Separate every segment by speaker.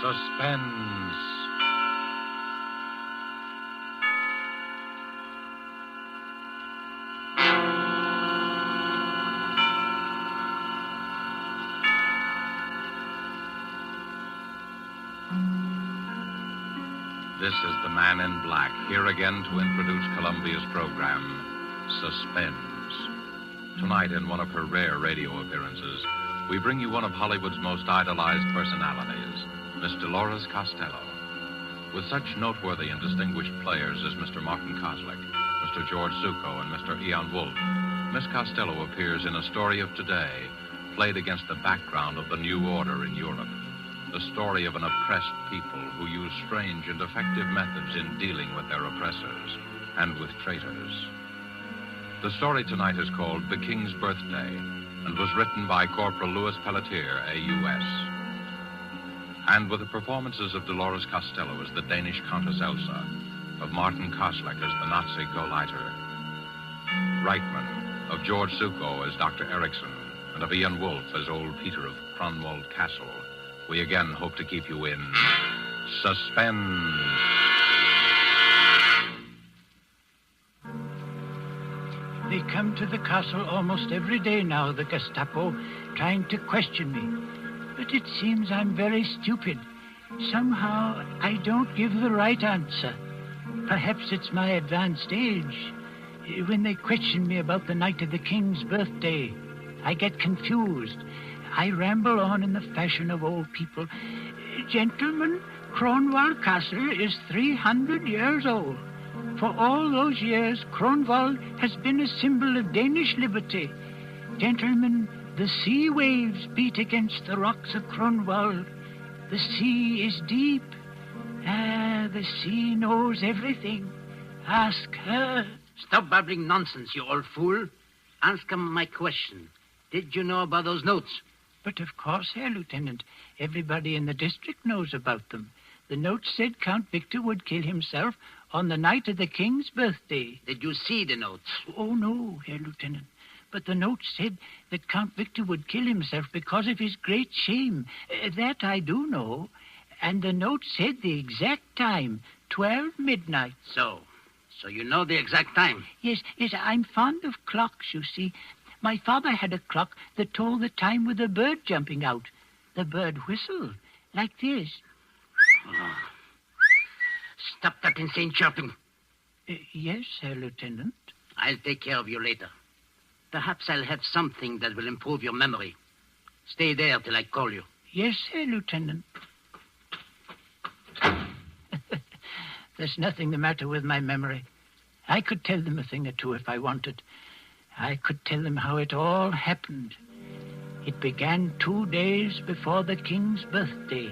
Speaker 1: Suspense. This is the Man in Black, here again to introduce Columbia's program, Suspense. Tonight, in one of her rare radio appearances, we bring you one of Hollywood's most idolized personalities, Miss Dolores Costello. With such noteworthy and distinguished players as Mr. Martin Koslick, Mr. George Zucco, and Mr. Ian Wolfe, Miss Costello appears in A Story of Today, played against the background of the New Order in Europe. The story of an oppressed people who use strange and effective methods in dealing with their oppressors and with traitors. The story tonight is called The King's Birthday and was written by Corporal Louis Pelletier, AUS. And with the performances of Dolores Costello as the Danish Countess Elsa, of Martin Koslick as the Nazi Gauleiter, Reichman, of George Zucco as Dr. Erickson, and of Ian Wolfe as old Peter of Cronwald Castle, we again hope to keep you in suspense.
Speaker 2: They come to the castle almost every day now, the Gestapo, trying to question me. But it seems I'm very stupid. Somehow I don't give the right answer. Perhaps it's my advanced age. When they question me about the night of the king's birthday, I get confused. I ramble on in the fashion of old people. Gentlemen, Cronwald Castle is 300 years old. For all those years, Cronwald has been a symbol of Danish liberty. Gentlemen, the sea waves beat against the rocks of Cronwald. The sea is deep. The sea knows everything. Ask her.
Speaker 3: Stop babbling nonsense, you old fool. Answer my question. Did you know about those notes?
Speaker 2: But of course, Herr Lieutenant, everybody in the district knows about them. The note said Count Victor would kill himself on the night of the king's birthday.
Speaker 3: Did you see the notes?
Speaker 2: Oh, no, Herr Lieutenant. But the note said that Count Victor would kill himself because of his great shame. That I do know. And the note said the exact time, 12 midnight.
Speaker 3: So you know the exact time?
Speaker 2: Yes, I'm fond of clocks, you see. My father had a clock that told the time with a bird jumping out. The bird whistled, like this.
Speaker 3: Oh. Stop that insane chirping.
Speaker 2: Yes, Herr Lieutenant.
Speaker 3: I'll take care of you later. Perhaps I'll have something that will improve your memory. Stay there till I call you.
Speaker 2: Yes, Herr Lieutenant. There's nothing the matter with my memory. I could tell them a thing or two if I wanted. I could tell them how it all happened. It began 2 days before the king's birthday.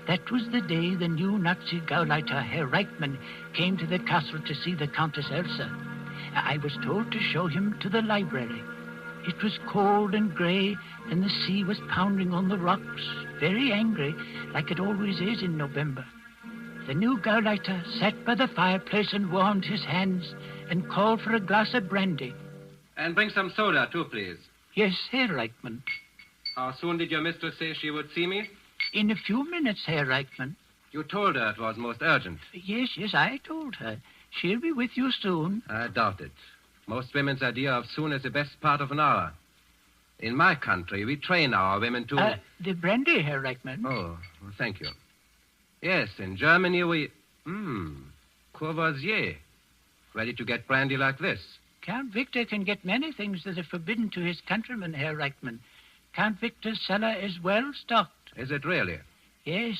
Speaker 2: That was the day the new Nazi Gauleiter, Herr Reichman, came to the castle to see the Countess Elsa. I was told to show him to the library. It was cold and gray, and the sea was pounding on the rocks, very angry, like it always is in November. The new Gauleiter sat by the fireplace and warmed his hands and called for a glass of brandy.
Speaker 4: And bring some soda, too, please.
Speaker 2: Yes, Herr Reichman.
Speaker 4: How soon did your mistress say she would see me?
Speaker 2: In a few minutes, Herr Reichman.
Speaker 4: You told her it was most urgent.
Speaker 2: Yes, I told her. She'll be with you soon.
Speaker 4: I doubt it. Most women's idea of soon is the best part of an hour. In my country, we train our women to...
Speaker 2: The brandy, Herr Reichman.
Speaker 4: Oh, well, thank you. Yes, in Germany we... Courvoisier. Ready to get brandy like this.
Speaker 2: Count Victor can get many things that are forbidden to his countrymen, Herr Reichman. Count Victor's cellar is well stocked.
Speaker 4: Is it really?
Speaker 2: Yes,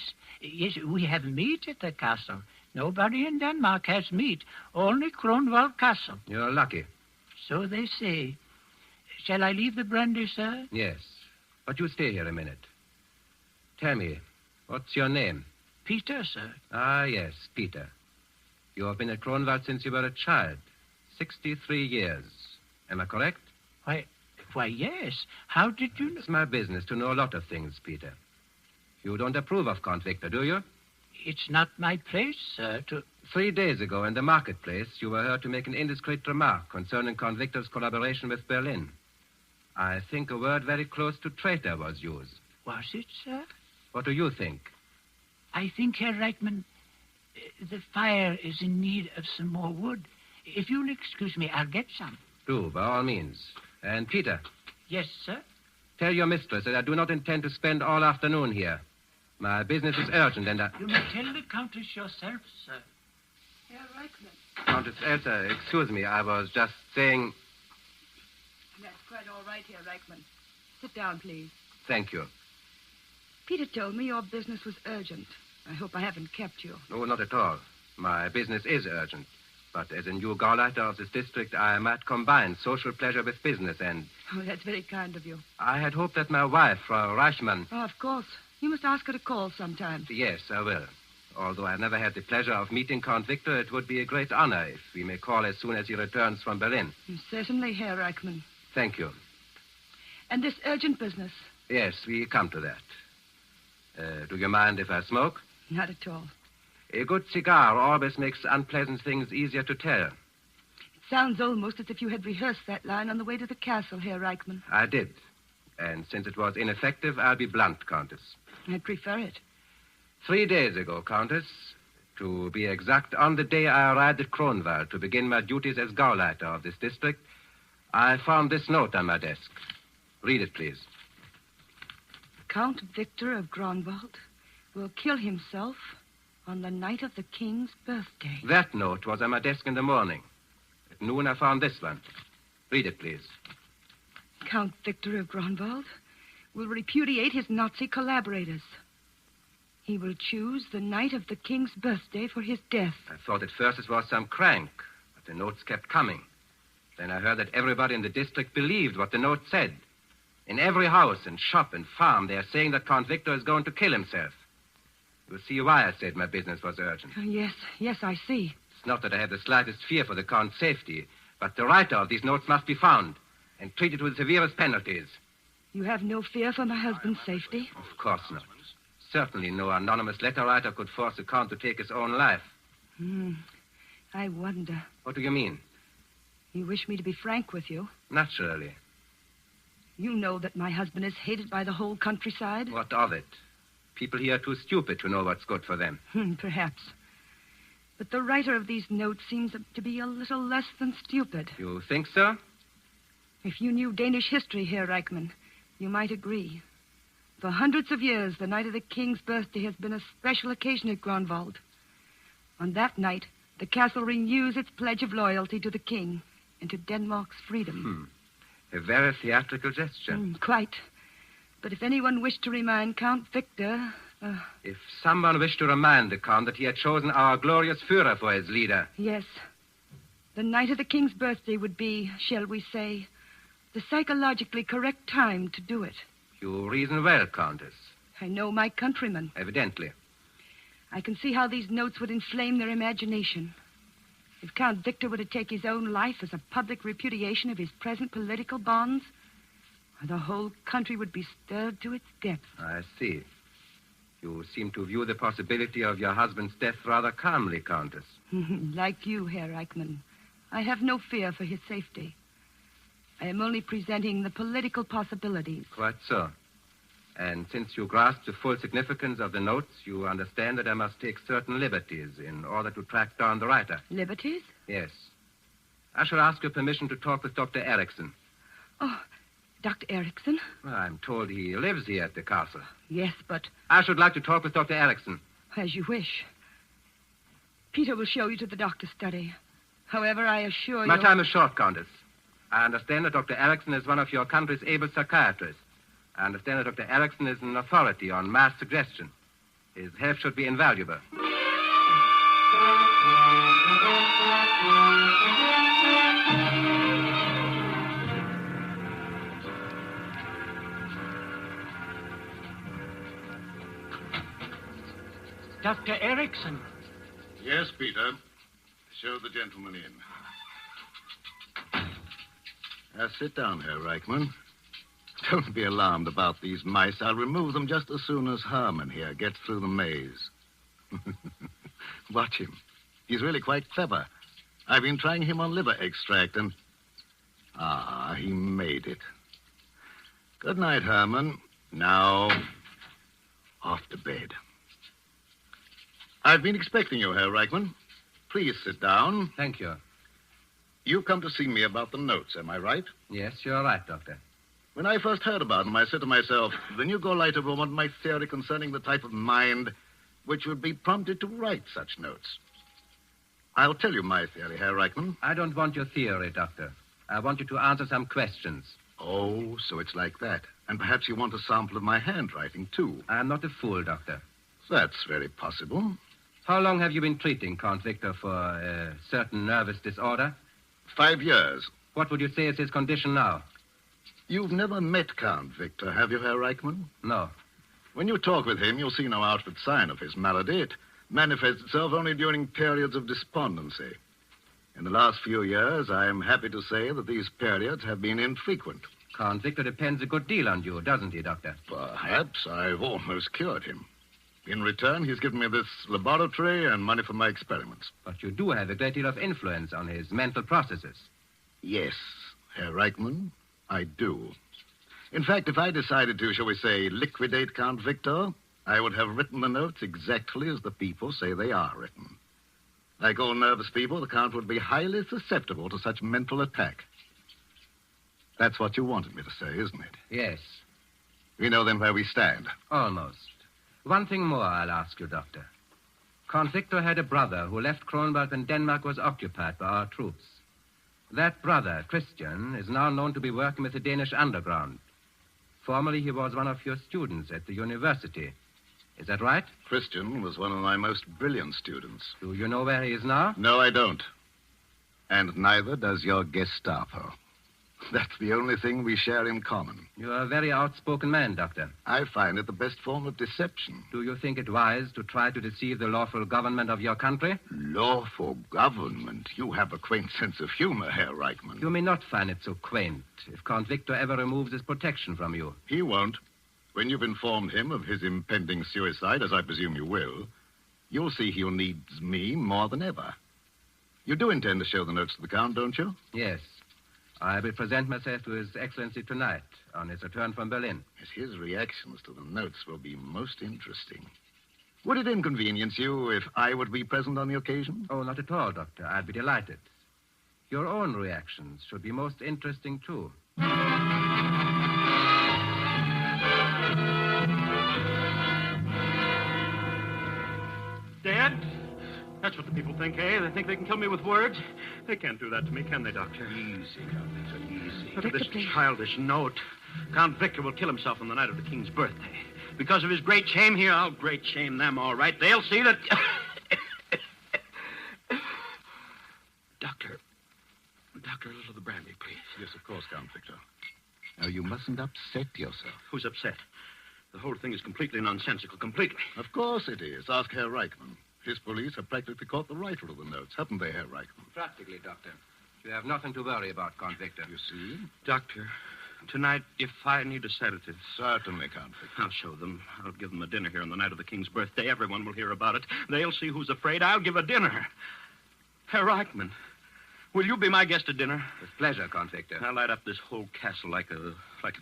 Speaker 2: we have meat at the castle. Nobody in Denmark has meat, only Cronwald Castle.
Speaker 4: You're lucky.
Speaker 2: So they say. Shall I leave the brandy, sir?
Speaker 4: Yes, but you stay here a minute. Tell me, what's your name?
Speaker 2: Peter, sir.
Speaker 4: Ah, yes, Peter. You have been at Cronwald since you were a child. 63 years. Am I correct?
Speaker 2: Why, yes. How did you know?
Speaker 4: It's my business to know a lot of things, Peter. You don't approve of Count Victor, do you?
Speaker 2: It's not my place, sir, to...
Speaker 4: 3 days ago in the marketplace, you were heard to make an indiscreet remark concerning Count Victor's collaboration with Berlin. I think a word very close to traitor was used.
Speaker 2: Was it, sir?
Speaker 4: What do you think?
Speaker 2: I think, Herr Reichman, the fire is in need of some more wood. If you'll excuse me, I'll get some.
Speaker 4: Do, by all means. And Peter.
Speaker 2: Yes, sir?
Speaker 4: Tell your mistress that I do not intend to spend all afternoon here. My business is urgent, and
Speaker 2: You may tell the Countess yourself, sir.
Speaker 5: Herr Reichman.
Speaker 4: Countess Elsa, excuse me, I was just saying...
Speaker 5: That's quite all right, Herr Reichman. Sit down, please.
Speaker 4: Thank you.
Speaker 5: Peter told me your business was urgent. I hope I haven't kept you.
Speaker 4: No, not at all. My business is urgent. But as a new Gauleiter of this district, I might combine social pleasure with business, and...
Speaker 5: Oh, that's very kind of you.
Speaker 4: I had hoped that my wife, Frau Reichmann...
Speaker 5: Oh, of course. You must ask her to call sometime.
Speaker 4: Yes, I will. Although I've never had the pleasure of meeting Count Victor, it would be a great honor if we may call as soon as he returns from Berlin.
Speaker 5: Certainly, Herr Reichman.
Speaker 4: Thank you.
Speaker 5: And this urgent business?
Speaker 4: Yes, we come to that. Do you mind if I smoke?
Speaker 5: Not at all.
Speaker 4: A good cigar always makes unpleasant things easier to tell.
Speaker 5: It sounds almost as if you had rehearsed that line on the way to the castle, Herr Reichman.
Speaker 4: I did. And since it was ineffective, I'll be blunt, Countess.
Speaker 5: I'd prefer it.
Speaker 4: 3 days ago, Countess, to be exact, on the day I arrived at Kronwald to begin my duties as Gauleiter of this district, I found this note on my desk. Read it, please.
Speaker 5: Count Victor of Grunwald will kill himself on the night of the king's birthday.
Speaker 4: That note was on my desk in the morning. At noon, I found this one. Read it, please.
Speaker 5: Count Victor of Grunwald will repudiate his Nazi collaborators. He will choose the night of the king's birthday for his death.
Speaker 4: I thought at first it was some crank, but the notes kept coming. Then I heard that everybody in the district believed what the note said. In every house and shop and farm, they are saying that Count Victor is going to kill himself. You'll see why I said my business was urgent.
Speaker 5: Yes, I see.
Speaker 4: It's not that I have the slightest fear for the Count's safety, but the writer of these notes must be found and treated with severest penalties.
Speaker 5: You have no fear for my husband's safety?
Speaker 4: Of course not. Certainly no anonymous letter writer could force the Count to take his own life.
Speaker 5: I wonder.
Speaker 4: What do you mean?
Speaker 5: You wish me to be frank with you?
Speaker 4: Naturally.
Speaker 5: You know that my husband is hated by the whole countryside?
Speaker 4: What of it? People here are too stupid to know what's good for them.
Speaker 5: Perhaps. But the writer of these notes seems to be a little less than stupid.
Speaker 4: You think so?
Speaker 5: If you knew Danish history, Herr Reichman, you might agree. For hundreds of years, the night of the king's birthday has been a special occasion at Grunwald. On that night, the castle renews its pledge of loyalty to the king and to Denmark's freedom.
Speaker 4: A very theatrical gesture.
Speaker 5: Quite. But if anyone wished to remind Count Victor...
Speaker 4: If someone wished to remind the Count that he had chosen our glorious Führer for his leader...
Speaker 5: Yes. The night of the king's birthday would be, shall we say, the psychologically correct time to do it.
Speaker 4: You reason well, Countess.
Speaker 5: I know my countrymen.
Speaker 4: Evidently.
Speaker 5: I can see how these notes would inflame their imagination. If Count Victor were to take his own life as a public repudiation of his present political bonds, the whole country would be stirred to its depths.
Speaker 4: I see. You seem to view the possibility of your husband's death rather calmly, Countess.
Speaker 5: Like you, Herr Reichman, I have no fear for his safety. I am only presenting the political possibilities.
Speaker 4: Quite so. And since you grasp the full significance of the notes, you understand that I must take certain liberties in order to track down the writer.
Speaker 5: Liberties?
Speaker 4: Yes. I shall ask your permission to talk with Dr. Erickson.
Speaker 5: Oh, Dr. Erickson?
Speaker 4: Well, I'm told he lives here at the castle.
Speaker 5: Yes, but...
Speaker 4: I should like to talk with Dr. Erickson.
Speaker 5: As you wish. Peter will show you to the doctor's study. However, I assure you...
Speaker 4: My time is short, Countess. I understand that Dr. Erickson is one of your country's able psychiatrists. I understand that Dr. Erickson is an authority on mass suggestion. His help should be invaluable.
Speaker 2: Dr. Erickson.
Speaker 6: Yes, Peter. Show the gentleman in. Sit down, Herr Reichman. Don't be alarmed about these mice. I'll remove them just as soon as Herman here gets through the maze. Watch him. He's really quite clever. I've been trying him on liver extract and... he made it. Good night, Herman. Now, off to bed. I've been expecting you, Herr Reichman. Please sit down.
Speaker 4: Thank you.
Speaker 6: You've come to see me about the notes, am I right?
Speaker 4: Yes, you're right, Doctor.
Speaker 6: When I first heard about them, I said to myself, the new go-lighter will want my theory concerning the type of mind which would be prompted to write such notes. I'll tell you my theory, Herr Reichman.
Speaker 4: I don't want your theory, Doctor. I want you to answer some questions.
Speaker 6: Oh, so it's like that. And perhaps you want a sample of my handwriting, too.
Speaker 4: I'm not a fool, Doctor.
Speaker 6: That's very possible.
Speaker 4: How long have you been treating Count Victor for a certain nervous disorder?
Speaker 6: 5 years.
Speaker 4: What would you say is his condition now?
Speaker 6: You've never met Count Victor, have you, Herr Reichman?
Speaker 4: No.
Speaker 6: When you talk with him, you'll see no outward sign of his malady. It manifests itself only during periods of despondency. In the last few years, I am happy to say that these periods have been infrequent.
Speaker 4: Count Victor depends a good deal on you, doesn't he, Doctor?
Speaker 6: Perhaps I've almost cured him. In return, he's given me this laboratory and money for my experiments.
Speaker 4: But you do have a great deal of influence on his mental processes.
Speaker 6: Yes, Herr Reichman, I do. In fact, if I decided to, shall we say, liquidate Count Victor, I would have written the notes exactly as the people say they are written. Like all nervous people, the Count would be highly susceptible to such mental attack. That's what you wanted me to say, isn't it?
Speaker 4: Yes.
Speaker 6: We know then where we stand.
Speaker 4: Almost. One thing more I'll ask you, Doctor. Count Victor had a brother who left Kronberg when Denmark was occupied by our troops. That brother, Christian, is now known to be working with the Danish underground. Formerly, he was one of your students at the university. Is that right?
Speaker 6: Christian was one of my most brilliant students.
Speaker 4: Do you know where he is now?
Speaker 6: No, I don't. And neither does your Gestapo. That's the only thing we share in common.
Speaker 4: You're a very outspoken man, Doctor.
Speaker 6: I find it the best form of deception.
Speaker 4: Do you think it wise to try to deceive the lawful government of your country?
Speaker 6: Lawful government? You have a quaint sense of humor, Herr Reichman.
Speaker 4: You may not find it so quaint if Count Victor ever removes his protection from you.
Speaker 6: He won't. When you've informed him of his impending suicide, as I presume you will, you'll see he'll need me more than ever. You do intend to show the notes to the Count, don't you?
Speaker 4: Yes. I will present myself to His Excellency tonight on his return from Berlin.
Speaker 6: Yes, his reactions to the notes will be most interesting. Would it inconvenience you if I would be present on the occasion?
Speaker 4: Oh, not at all, Doctor. I'd be delighted. Your own reactions should be most interesting, too.
Speaker 7: Dad? That's what the people think, eh? They think they can kill me with words. They can't do that to me, can they, Doctor?
Speaker 6: Easy, Count Victor, easy.
Speaker 7: But this childish note. Count Victor will kill himself on the night of the King's birthday. Because of his great shame here, I'll great shame them, all right. They'll see that... Doctor, a little of the brandy, please.
Speaker 6: Yes, of course, Count Victor. Now, you mustn't upset yourself.
Speaker 7: Who's upset? The whole thing is completely nonsensical, completely.
Speaker 6: Of course it is. Ask Herr Reichman. His police have practically caught the writer of the notes, haven't they, Herr Reichman?
Speaker 4: Practically, Doctor. You have nothing to worry about, Count Victor.
Speaker 6: You see?
Speaker 7: Doctor, tonight, if I need a sedative...
Speaker 6: Certainly, Count Victor.
Speaker 7: I'll show them. I'll give them a dinner here on the night of the King's birthday. Everyone will hear about it. They'll see who's afraid. I'll give a dinner. Herr Reichman, will you be my guest at dinner?
Speaker 4: With pleasure, Count Victor.
Speaker 7: I'll light up this whole castle like a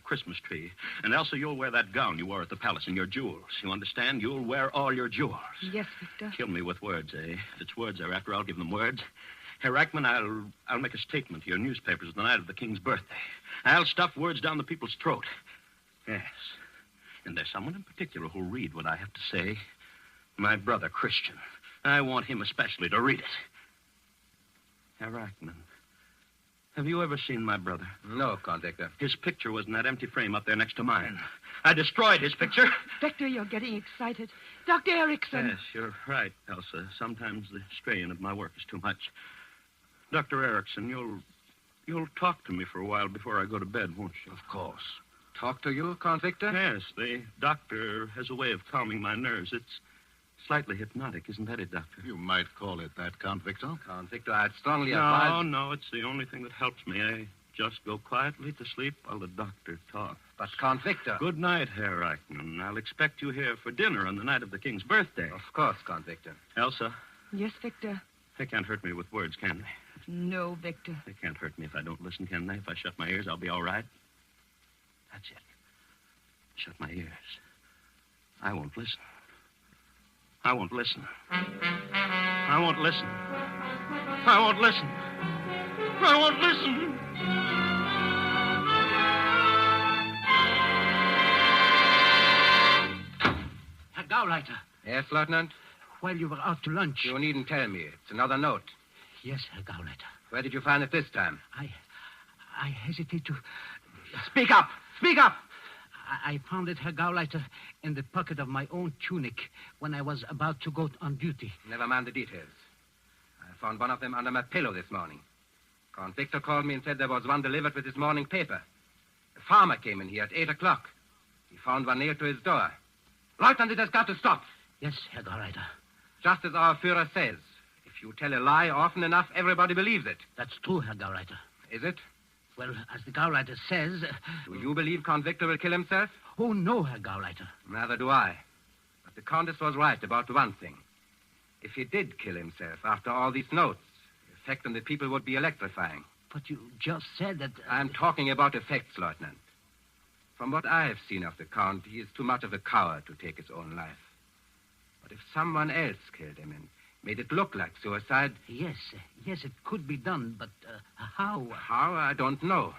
Speaker 7: Christmas tree. And Elsa, you'll wear that gown you wore at the palace and your jewels. You understand? You'll wear all your jewels.
Speaker 5: Yes, Victor.
Speaker 7: Kill me with words, eh? If it's words they're after, I'll give them words. Herr Reichman, I'll make a statement to your newspapers the night of the King's birthday. I'll stuff words down the people's throat. Yes. And there's someone in particular who'll read what I have to say. My brother, Christian. I want him especially to read it. Herr Reichman, have you ever seen my brother?
Speaker 4: No, Count Victor.
Speaker 7: His picture was in that empty frame up there next to mine. I destroyed his picture.
Speaker 5: Victor, you're getting excited. Dr. Erickson.
Speaker 7: Yes, you're right, Elsa. Sometimes the strain of my work is too much. Dr. Erickson, you'll talk to me for a while before I go to bed, won't you?
Speaker 6: Of course.
Speaker 4: Talk to you, Count Victor?
Speaker 7: Yes, the doctor has a way of calming my nerves. It's slightly hypnotic, isn't that it, Doctor?
Speaker 6: You might call it that, Count Victor.
Speaker 4: Count Victor, I'd strongly advise...
Speaker 7: No, it's the only thing that helps me. I just go quietly to sleep while the doctor talks.
Speaker 4: But, Count Victor...
Speaker 7: Good night, Herr Reichman. I'll expect you here for dinner on the night of the King's birthday.
Speaker 4: Of course, Count Victor.
Speaker 7: Elsa,
Speaker 5: Yes, Victor.
Speaker 7: they can't hurt me with words, can they?
Speaker 5: No, Victor.
Speaker 7: They can't hurt me if I don't listen, can they? If I shut my ears, I'll be all right. That's it. Shut my ears. I won't listen. I won't listen. I won't listen. I won't listen. I won't listen.
Speaker 3: Herr Gauleiter,
Speaker 4: Yes, Lieutenant?
Speaker 3: while you were out to lunch...
Speaker 4: You needn't tell me. It's another note.
Speaker 3: Yes, Herr Gauleiter.
Speaker 4: Where did you find it this time?
Speaker 3: I hesitate to...
Speaker 4: Speak up! Speak up!
Speaker 3: I found it, Herr Gauleiter, in the pocket of my own tunic when I was about to go on duty.
Speaker 4: Never mind the details. I found one of them under my pillow this morning. Count Victor called me and said there was one delivered with his morning paper. A farmer came in here at 8 o'clock. He found one nailed to his door. Lieutenant, it has got to stop.
Speaker 3: Yes, Herr Gauleiter.
Speaker 4: Just as our Führer says. If you tell a lie often enough, everybody believes it.
Speaker 3: That's true, Herr Gauleiter.
Speaker 4: Is it?
Speaker 3: Well, as the Gauleiter says...
Speaker 4: Do you believe Count Victor will kill himself?
Speaker 3: Oh, no, Herr Gauleiter.
Speaker 4: Neither do I. But the Countess was right about one thing. If he did kill himself after all these notes, the effect on the people would be electrifying.
Speaker 3: But you just said that...
Speaker 4: I'm talking about effects, Lieutenant. From what I have seen of the Count, he is too much of a coward to take his own life. But if someone else killed him and made it look like suicide...
Speaker 3: Yes, it could be done, but how?
Speaker 4: How? I don't know.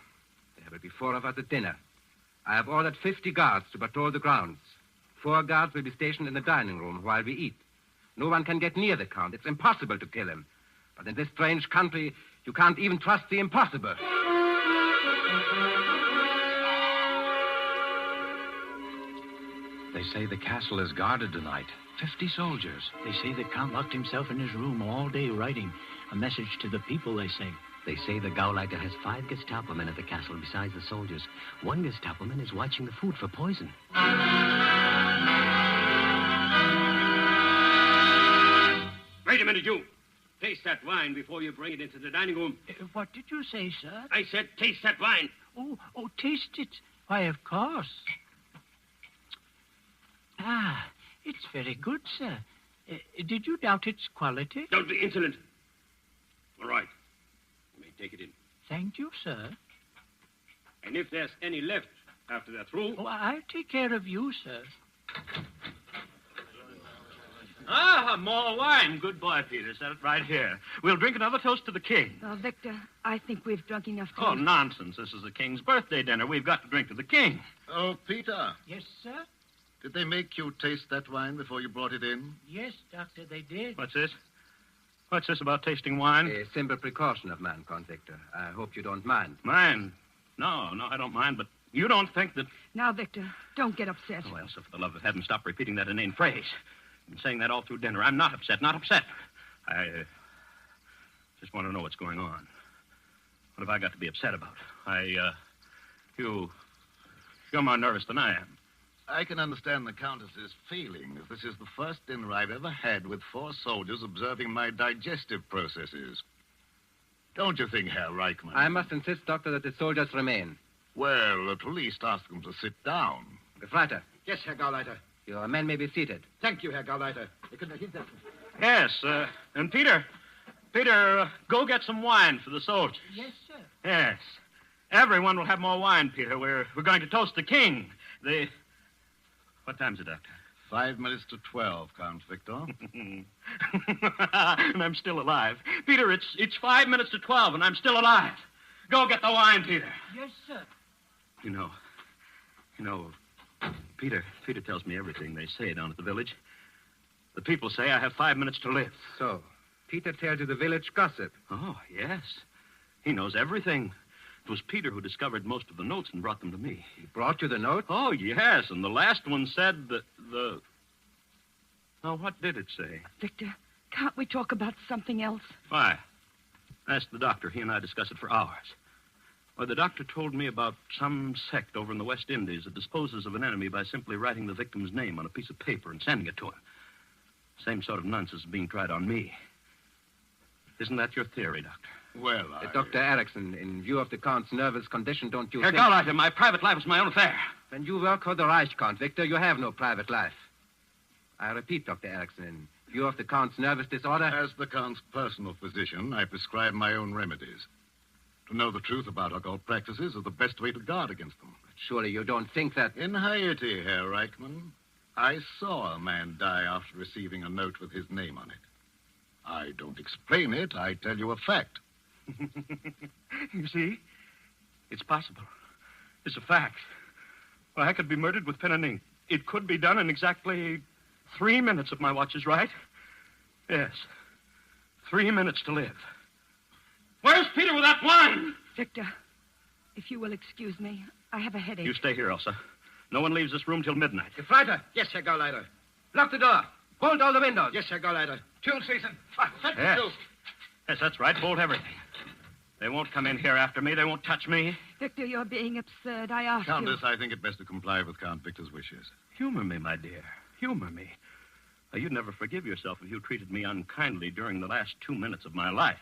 Speaker 4: There will be 4 of us at dinner. I have ordered 50 guards to patrol the grounds. 4 guards will be stationed in the dining room while we eat. No one can get near the Count. It's impossible to kill him. But in this strange country, you can't even trust the impossible.
Speaker 1: They say the castle is guarded tonight. 50 soldiers.
Speaker 2: They say the Count locked himself in his room all day writing a message to the people, they say.
Speaker 8: They say the Gauleiter has 5 Gestapo men at the castle besides the soldiers. 1 Gestapo man is watching the food for poison.
Speaker 9: Wait a minute, you. Taste that wine before you bring it into the dining room.
Speaker 2: What did you say, sir?
Speaker 9: I said taste that wine.
Speaker 2: Oh, taste it. Why, of course. Ah, it's very good, sir. Did you doubt its quality?
Speaker 9: Don't be insolent. All right. You may take it in.
Speaker 2: Thank you, sir.
Speaker 9: And if there's any left after they're through...
Speaker 2: Oh, I'll take care of you, sir.
Speaker 7: Ah, more wine. Good boy, Peter. Set it right here. We'll drink another toast to the king.
Speaker 5: Well, Victor, I think we've drunk enough
Speaker 7: Oh,
Speaker 5: toast.
Speaker 7: nonsense. This is the king's birthday dinner. We've got to drink to the king.
Speaker 6: Oh, Peter,
Speaker 2: Yes, sir?
Speaker 6: did they make you taste that wine before you brought it in?
Speaker 2: Yes, Doctor, they did.
Speaker 7: What's this? What's this about tasting wine?
Speaker 4: A simple precaution of mine, Count Victor. I hope you don't mind.
Speaker 7: Mine? No, I don't mind, but you don't think that...
Speaker 5: Now, Victor, don't get upset.
Speaker 7: Oh, Elsa, for the love of heaven, stop repeating that inane phrase. I've been saying that all through dinner. I'm not upset. I just want to know what's going on. What have I got to be upset about? You're more nervous than I am.
Speaker 6: I can understand the Countess's feeling, as this is the first dinner I've ever had with 4 soldiers observing my digestive processes. Don't you think, Herr Reichmann?
Speaker 4: I must insist, Doctor, that the soldiers remain.
Speaker 6: Well, at least ask them to sit down.
Speaker 4: Gefreiter,
Speaker 3: Yes, Herr Gauleiter.
Speaker 4: your men may be seated.
Speaker 3: Thank you, Herr Gauleiter. Sie können euch hinsetzen.
Speaker 7: Yes, and Peter, go get some wine for the soldiers.
Speaker 2: Yes, sir.
Speaker 7: Yes. Everyone will have more wine, Peter. We're going to toast the king. What time's it, Doctor?
Speaker 6: 5 minutes to 12, Count Victor.
Speaker 7: And I'm still alive. Peter, it's 5 minutes to 12, and I'm still alive. Go get the wine, Peter.
Speaker 2: Yes, sir.
Speaker 7: You know, Peter tells me everything they say down at the village. The people say I have 5 minutes to live.
Speaker 4: So, Peter tells you the village gossip.
Speaker 7: Oh, yes. He knows everything. It was Peter who discovered most of the notes and brought them to me.
Speaker 4: He brought you the note?
Speaker 7: Oh, yes, and the last one said that the... Now, what did it say?
Speaker 5: Victor, can't we talk about something else?
Speaker 7: Why? Ask the doctor. He and I discussed it for hours. Well, the doctor told me about some sect over in the West Indies that disposes of an enemy by simply writing the victim's name on a piece of paper and sending it to him. Same sort of nonsense is being tried on me. Isn't that your theory, Doctor?
Speaker 6: Well,
Speaker 4: Dr. Erickson, in view of the Count's nervous condition, don't you
Speaker 7: Herr
Speaker 4: think...
Speaker 7: Gauleiter, my private life is my own affair.
Speaker 4: When you work for the Reich, Count Victor, you have no private life. I repeat, Dr. Erickson, in view of the Count's nervous disorder...
Speaker 6: As the Count's personal physician, I prescribe my own remedies. To know the truth about occult practices is the best way to guard against them.
Speaker 4: Surely you don't think that...
Speaker 6: In Haiti, Herr Reichmann. I saw a man die after receiving a note with his name on it. I don't explain it. I tell you a fact.
Speaker 7: You see? It's possible. It's a fact. Well, I could be murdered with pen and ink. It could be done in exactly 3 minutes if my watch is right. Yes. 3 minutes to live. Where's Peter with that wine?
Speaker 5: Victor, if you will excuse me, I have a headache.
Speaker 7: You stay here, Elsa. No one leaves this room till midnight.
Speaker 4: Gefreiter. Yes, Herr Gauleiter. Lock the door. Bolt all the windows.
Speaker 2: Yes, Herr Gauleiter. Tune season.
Speaker 7: Yes. Yes, that's right. Bolt everything. They won't come in here after me. They won't touch me.
Speaker 5: Victor, you're being absurd. I asked
Speaker 6: Countess, I think it best to comply with Count Victor's wishes.
Speaker 7: Humor me, my dear. Humor me. You'd never forgive yourself if you treated me unkindly during the last 2 minutes of my life.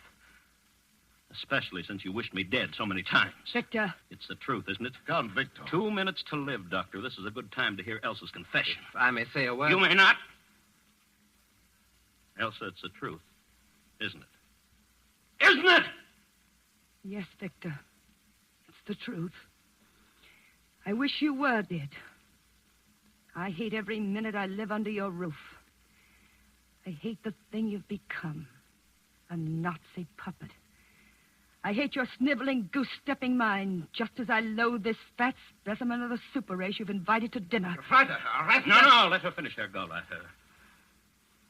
Speaker 7: Especially since you wished me dead so many times.
Speaker 5: Victor.
Speaker 7: It's the truth, isn't it?
Speaker 6: Count Victor.
Speaker 7: 2 minutes to live, Doctor. This is a good time to hear Elsa's confession.
Speaker 4: If I may say a word.
Speaker 7: You may not. Elsa, it's the truth, isn't it? Isn't it?
Speaker 5: Yes, Victor. It's the truth. I wish you were dead. I hate every minute I live under your roof. I hate the thing you've become. A Nazi puppet. I hate your sniveling, goose-stepping mind, just as I loathe this fat specimen of the super race you've invited to dinner.
Speaker 4: Gefreiter, all right?
Speaker 7: No, let her finish, Herr Gauleiter.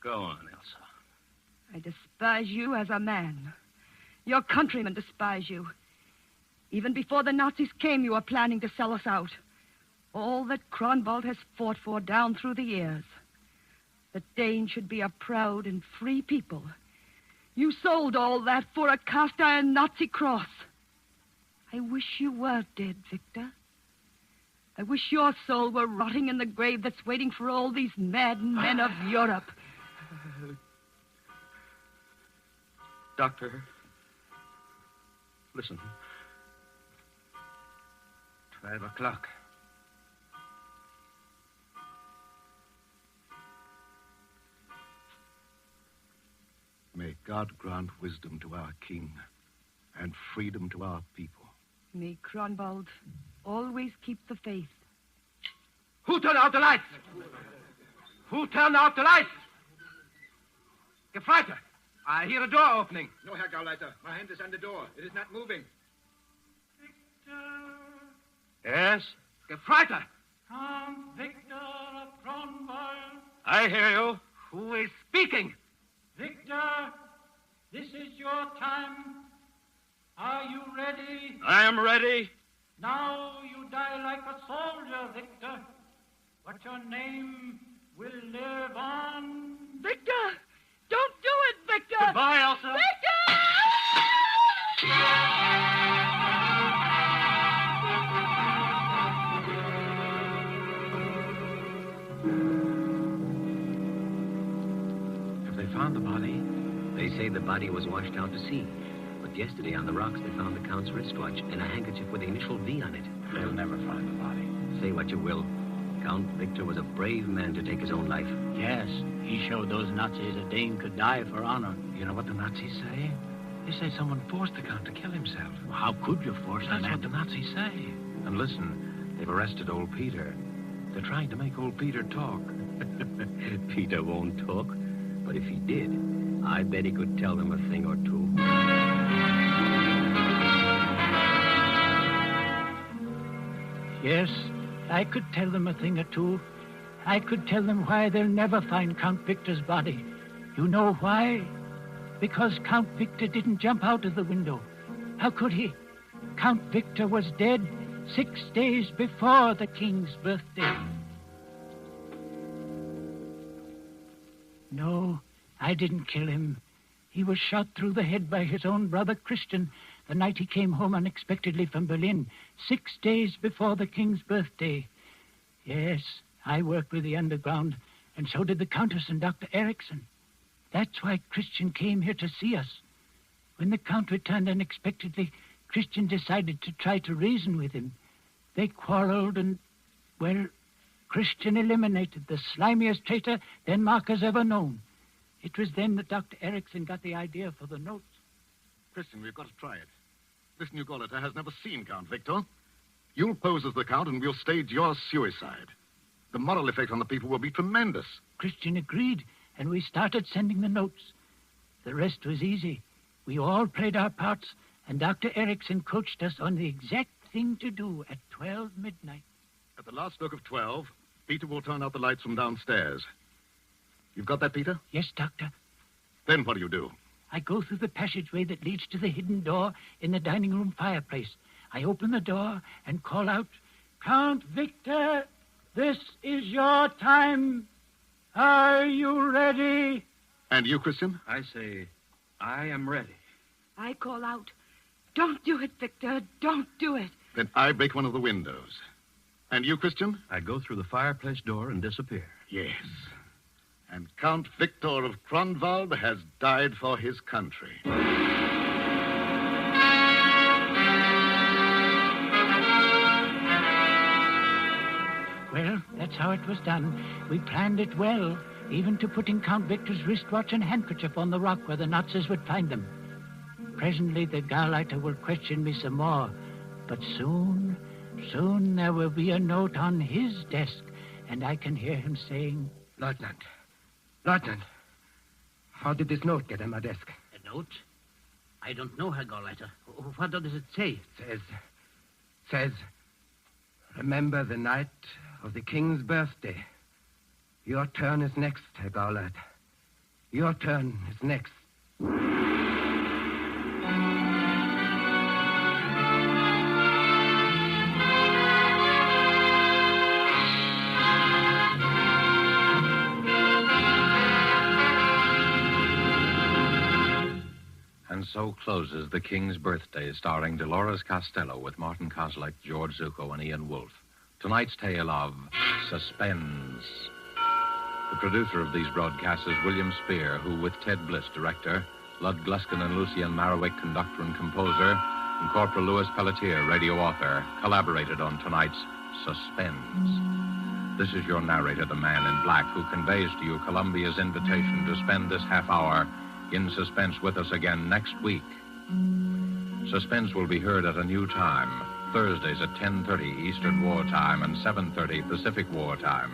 Speaker 7: Go on, Elsa.
Speaker 5: I despise you as a man. Your countrymen despise you. Even before the Nazis came, you were planning to sell us out. All that Kronwald has fought for down through the years. The Danes should be a proud and free people. You sold all that for a cast-iron Nazi cross. I wish you were dead, Victor. I wish your soul were rotting in the grave that's waiting for all these mad men of Europe.
Speaker 7: Doctor, listen.
Speaker 4: 12 o'clock.
Speaker 6: May God grant wisdom to our king and freedom to our people.
Speaker 5: May Kronwald always keep the faith.
Speaker 4: Who turned out the lights? Who turned out the lights? Gefreiter, I hear a door opening.
Speaker 2: No, Herr Gauleiter. My hand is on the door. It is not moving.
Speaker 7: Yes?
Speaker 4: Gefreiter.
Speaker 2: Count Victor of Kronwald.
Speaker 7: I hear you.
Speaker 4: Who is speaking?
Speaker 2: Victor, this is your time. Are you ready?
Speaker 7: I am ready.
Speaker 2: Now you die like a soldier, Victor. But your name will live on.
Speaker 5: Victor! Don't do it, Victor!
Speaker 7: Goodbye, Elsa.
Speaker 5: Victor!
Speaker 8: Have they found the body? They say the body was washed out to sea. But yesterday on the rocks they found the Count's wristwatch and a handkerchief with the initial V on it.
Speaker 1: They'll never find the body.
Speaker 8: Say what you will. Count Victor was a brave man to take his own life.
Speaker 3: Yes, he showed those Nazis a Dane could die for honor.
Speaker 1: You know what the Nazis say? They say someone forced the Count to kill himself.
Speaker 3: Well, how could you force a
Speaker 1: That's
Speaker 3: man?
Speaker 1: what the Nazis say. And listen, they've arrested old Peter. They're trying to make old Peter talk.
Speaker 8: Peter won't talk. But if he did, I bet he could tell them a thing or two.
Speaker 2: Yes, I could tell them a thing or two. I could tell them why they'll never find Count Victor's body. You know why? Because Count Victor didn't jump out of the window. How could he? Count Victor was dead 6 days before the king's birthday. No, I didn't kill him. He was shot through the head by his own brother Christian the night he came home unexpectedly from Berlin, 6 days before the king's birthday. Yes, I worked with the underground, and so did the Countess and Dr. Erickson. That's why Christian came here to see us. When the Count returned unexpectedly, Christian decided to try to reason with him. They quarreled and, well, Christian eliminated the slimiest traitor Denmark has ever known. It was then that Dr. Erickson got the idea for the notes.
Speaker 6: Christian, we've got to try it. This new Gauleiter has never seen Count Victor. You'll pose as the Count, and we'll stage your suicide. The moral effect on the people will be tremendous.
Speaker 2: Christian agreed, and we started sending the notes. The rest was easy. We all played our parts, and Dr. Erickson coached us on the exact thing to do at 12 midnight.
Speaker 6: At the last stroke of 12, Peter will turn out the lights from downstairs. You've got that, Peter?
Speaker 2: Yes, Doctor.
Speaker 6: Then what do?
Speaker 2: I go through the passageway that leads to the hidden door in the dining room fireplace. I open the door and call out, Count Victor, this is your time. Are you ready?
Speaker 6: And you, Christian?
Speaker 7: I say, I am ready.
Speaker 5: I call out, don't do it, Victor. Don't do it.
Speaker 6: Then I break one of the windows. And you, Christian?
Speaker 7: I go through the fireplace door and disappear.
Speaker 6: Yes. And Count Victor of Grunwald has died for his country.
Speaker 2: Well, that's how it was done. We planned it well, even to putting Count Victor's wristwatch and handkerchief on the rock where the Nazis would find them. Presently, the Gauleiter will question me some more. But soon there will be a note on his desk, and I can hear him saying,
Speaker 4: Lieutenant, how did this note get on my desk?
Speaker 3: A note? I don't know, Herr Gauleiter. What does it say?
Speaker 4: Says, remember the night of the king's birthday. Your turn is next, Herr Gauleiter. Your turn is next.
Speaker 1: And so closes The King's Birthday, starring Dolores Costello with Martin Kozlik, George Zuko, and Ian Wolfe. Tonight's tale of Suspense. The producer of these broadcasts is William Spear, who, with Ted Bliss, director, Lud Gluskin and Lucien Marowik, conductor and composer, and Corporal Louis Pelletier, radio author, collaborated on tonight's Suspense. This is your narrator, the man in black, who conveys to you Columbia's invitation to spend this half hour in suspense with us again next week. Suspense will be heard at a new time, Thursdays at 10:30 Eastern War Time and 7:30 Pacific War Time.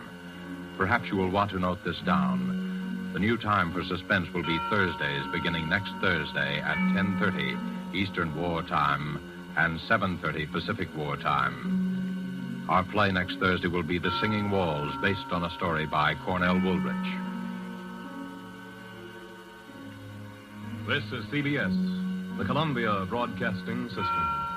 Speaker 1: Perhaps you will want to note this down. The new time for Suspense will be Thursdays beginning next Thursday at 10:30 Eastern War Time and 7:30 Pacific War Time. Our play next Thursday will be The Singing Walls, based on a story by Cornell Woolrich.
Speaker 10: This is CBS, the Columbia Broadcasting System.